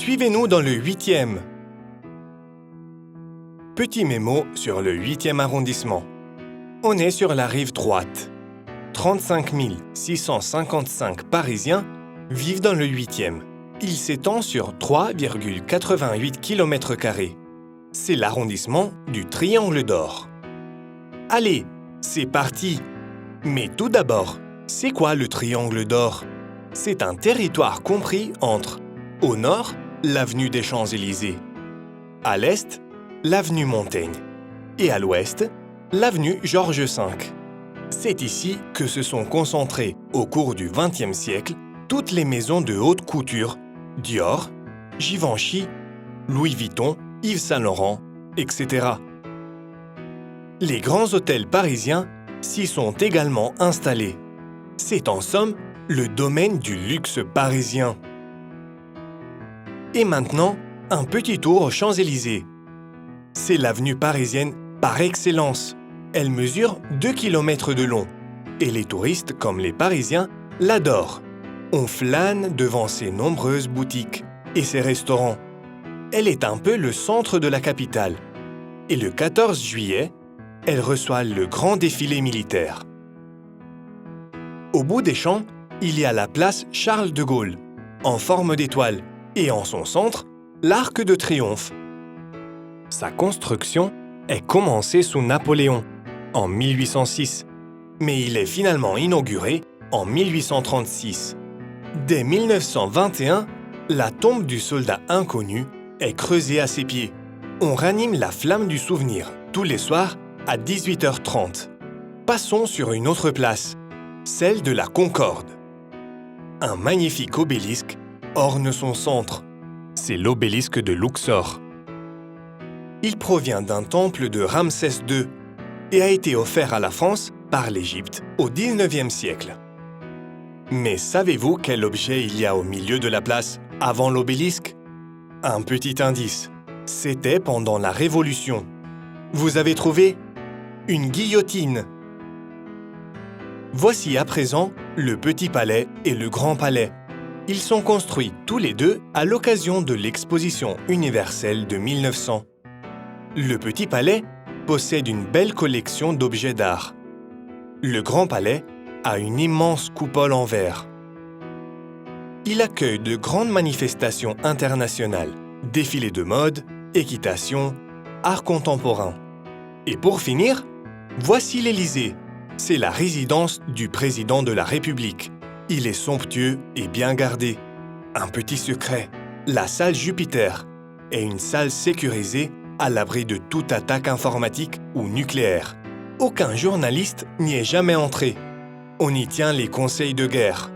Suivez-nous dans le 8e. Petit mémo sur le 8e arrondissement. On est sur la rive droite. 35 655 Parisiens vivent dans le 8e. Il s'étend sur 3,88 km². C'est l'arrondissement du Triangle d'Or. Allez, c'est parti! Mais tout d'abord, c'est quoi le Triangle d'Or? C'est un territoire compris entre, au nord, l'avenue des Champs-Élysées, à l'est, l'avenue Montaigne, et à l'ouest, l'avenue Georges V. C'est ici que se sont concentrées, au cours du XXe siècle, toutes les maisons de haute couture, Dior, Givenchy, Louis Vuitton, Yves Saint Laurent, etc. Les grands hôtels parisiens s'y sont également installés. C'est en somme le domaine du luxe parisien. Et maintenant, un petit tour aux Champs-Élysées. C'est l'avenue parisienne par excellence. Elle mesure 2 km de long. Et les touristes, comme les Parisiens, l'adorent. On flâne devant ses nombreuses boutiques et ses restaurants. Elle est un peu le centre de la capitale. Et le 14 juillet, elle reçoit le grand défilé militaire. Au bout des champs, il y a la place Charles de Gaulle, en forme d'étoile, et en son centre, l'Arc de Triomphe. Sa construction est commencée sous Napoléon, en 1806, mais il est finalement inauguré en 1836. Dès 1921, la tombe du soldat inconnu est creusée à ses pieds. On ranime la flamme du souvenir tous les soirs à 18h30. Passons sur une autre place, celle de la Concorde. Un magnifique obélisque orne son centre. C'est l'obélisque de Luxor. Il provient d'un temple de Ramsès II et a été offert à la France par l'Égypte au XIXe siècle. Mais savez-vous quel objet il y a au milieu de la place avant l'obélisque? Un petit indice. C'était pendant la Révolution. Vous avez trouvé? Une guillotine. Voici à présent le Petit Palais et le Grand Palais. Ils sont construits tous les deux à l'occasion de l'Exposition universelle de 1900. Le Petit Palais possède une belle collection d'objets d'art. Le Grand Palais a une immense coupole en verre. Il accueille de grandes manifestations internationales, défilés de mode, équitation, art contemporain. Et pour finir, voici l'Élysée. C'est la résidence du président de la République. Il est somptueux et bien gardé. Un petit secret, la salle Jupiter est une salle sécurisée à l'abri de toute attaque informatique ou nucléaire. Aucun journaliste n'y est jamais entré. On y tient les conseils de guerre.